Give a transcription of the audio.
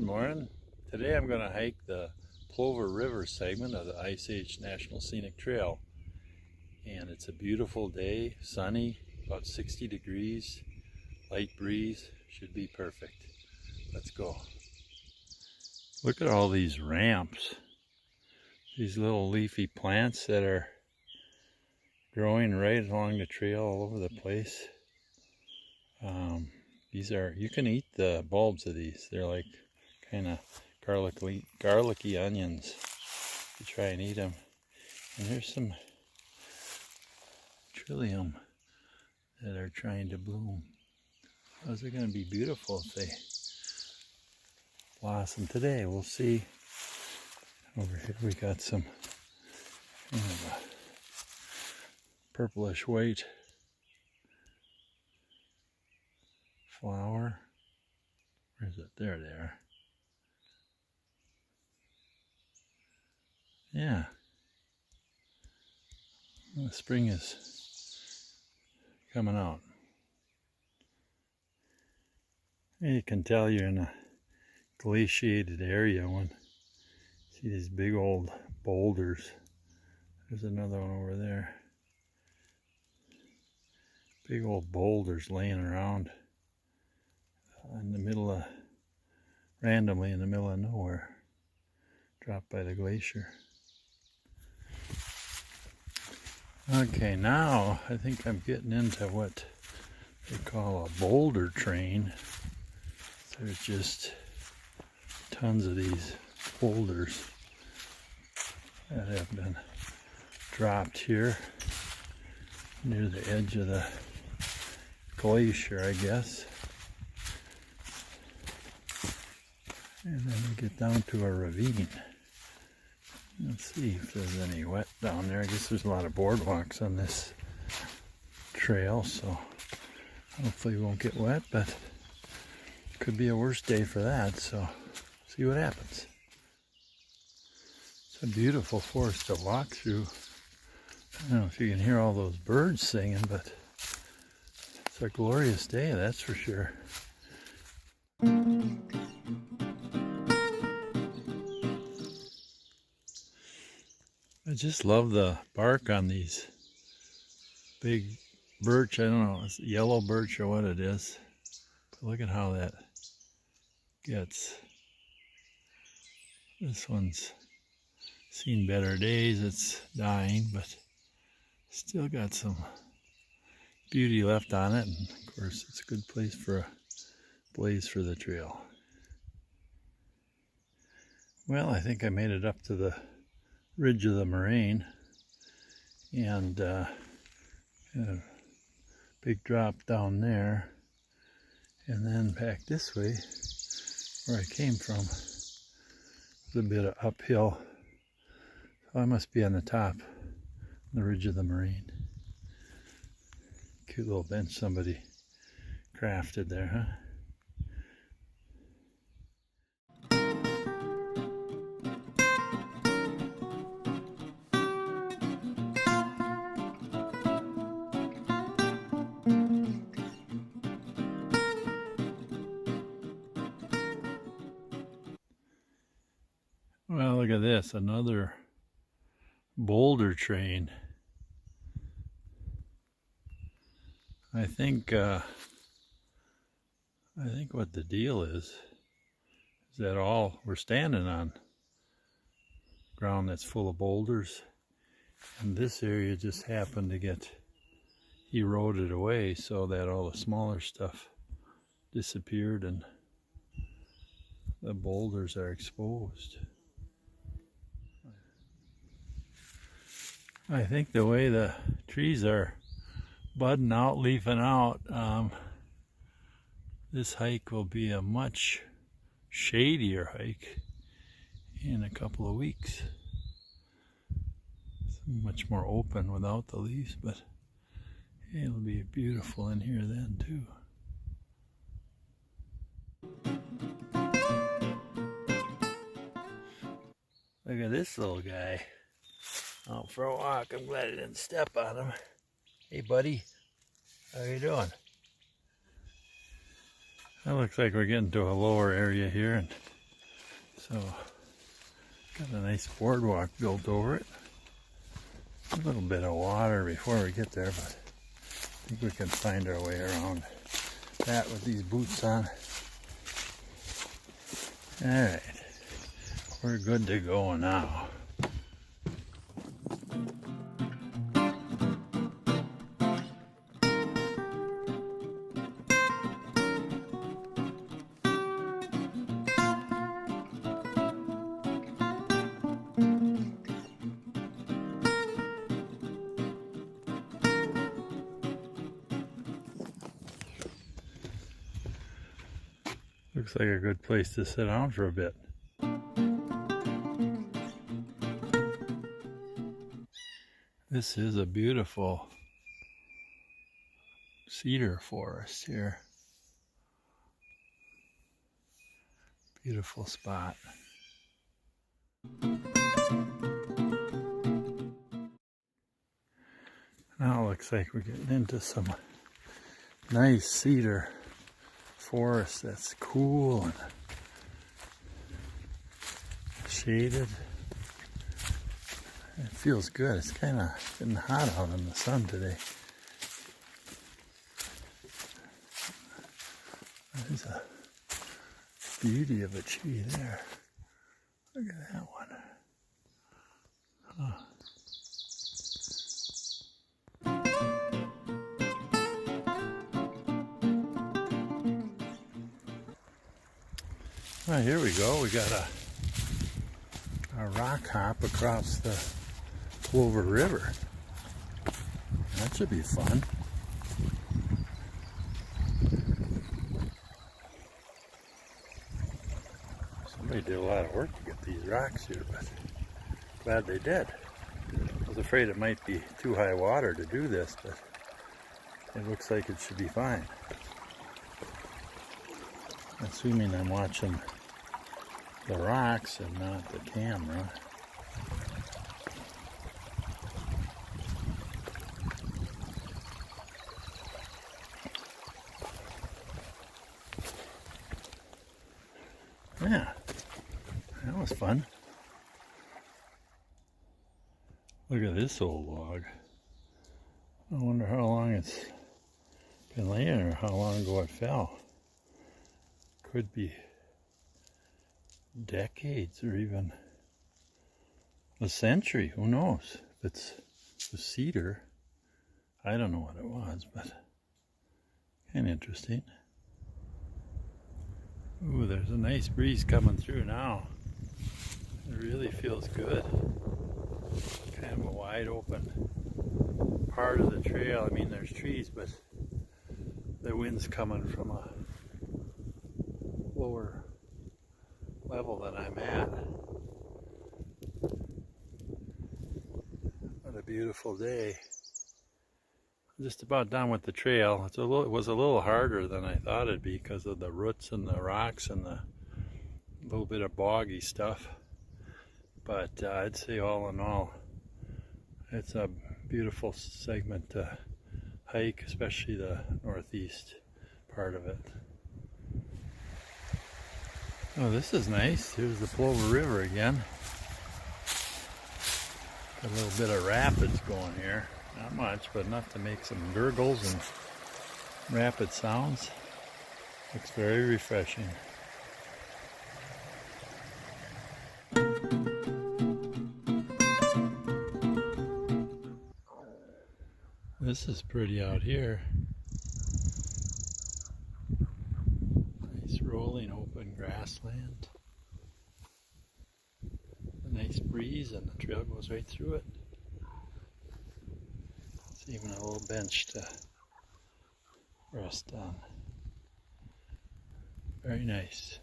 Good morning. Today I'm going to hike the Plover River segment of the Ice Age National Scenic Trail. And it's a beautiful day, sunny, about 60 degrees, light breeze, should be perfect. Let's go. Look at all these ramps. These little leafy plants that are growing right along the trail all over the place. You can eat the bulbs of these. They're like kind of garlicky onions. You try and eat them. And there's some trillium that are trying to bloom. Those are going to be beautiful if they blossom today. We'll see. Over here we got some kind of a purplish white flower. Where is it? There they are. Yeah. Well, the spring is coming out. And you can tell you're in a glaciated area when you see these big old boulders. There's another one over there. Big old boulders laying around in the middle of, randomly in the middle of nowhere, dropped by the glacier. Okay, now I think I'm getting into what they call a Boulder Train. There's just tons of these boulders that have been dropped here near the edge of the glacier, I guess. And then we get down to a ravine. Let's see if there's any wet down there. I guess there's a lot of boardwalks on this trail, so hopefully we won't get wet, but could be a worse day for that, so see what happens. It's a beautiful forest to walk through. I don't know if you can hear all those birds singing, but it's a glorious day, that's for sure. I just love the bark on these big birch. I don't know, it's yellow birch or what it is. But look at how that gets. This one's seen better days. It's dying, but still got some beauty left on it. And of course, it's a good place for a blaze for the trail. Well, I think I made it up to the ridge of the moraine, and a big drop down there, and then back this way where I came from was a bit of uphill, so I must be on the top, the ridge of the moraine. Cute little bench somebody crafted there, huh? Well, look at this, another Boulder Train. I think what the deal is that all we're standing on ground that's full of boulders, and this area just happened to get eroded away so that all the smaller stuff disappeared and the boulders are exposed. I think the way the trees are budding out, leafing out, this hike will be a much shadier hike in a couple of weeks. It's much more open without the leaves, but it'll be beautiful in here then too. Look at this little guy out for a walk. I'm glad I didn't step on him. Hey buddy, how you doing? That looks like we're getting to a lower area here, and So, got a nice boardwalk built over it. A little bit of water before we get there, but I think we can find our way around that with these boots on. Alright, we're good to go now. Looks like a good place to sit down for a bit. This is a beautiful cedar forest here. Beautiful spot. Now it looks like we're getting into some nice cedar forest that's cool and shaded. It feels good. It's kind of getting hot out in the sun today. There's a beauty of a tree there. Look at that one. Huh. Well, here we go. We got a rock hop across the Plover River. That should be fun. Somebody did a lot of work to get these rocks here, but glad they did. I was afraid it might be too high water to do this, but it looks like it should be fine. Assuming I'm watching the rocks and not the camera. Yeah, that was fun. Look at this old log. I wonder how long it's been laying or how long ago it fell. Could be decades or even a century, who knows? If it's a cedar, I don't know what it was, but kind of interesting. Ooh, there's a nice breeze coming through now. It really feels good. Kind of a wide open part of the trail. I mean, there's trees, but the wind's coming from a lower level than I'm at. What a beautiful day. I'm just about done with the trail. It was a little harder than I thought it'd be because of the roots and the rocks and the little bit of boggy stuff. But I'd say all in all, it's a beautiful segment to hike, especially the northeast part of it. Oh, this is nice. Here's the Plover River again. Got a little bit of rapids going here. Not much, but enough to make some gurgles and rapid sounds. Looks very refreshing. This is pretty out here. Nice rolling open grassland. A nice breeze and the trail goes right through it. It's even a little bench to rest on. Very nice.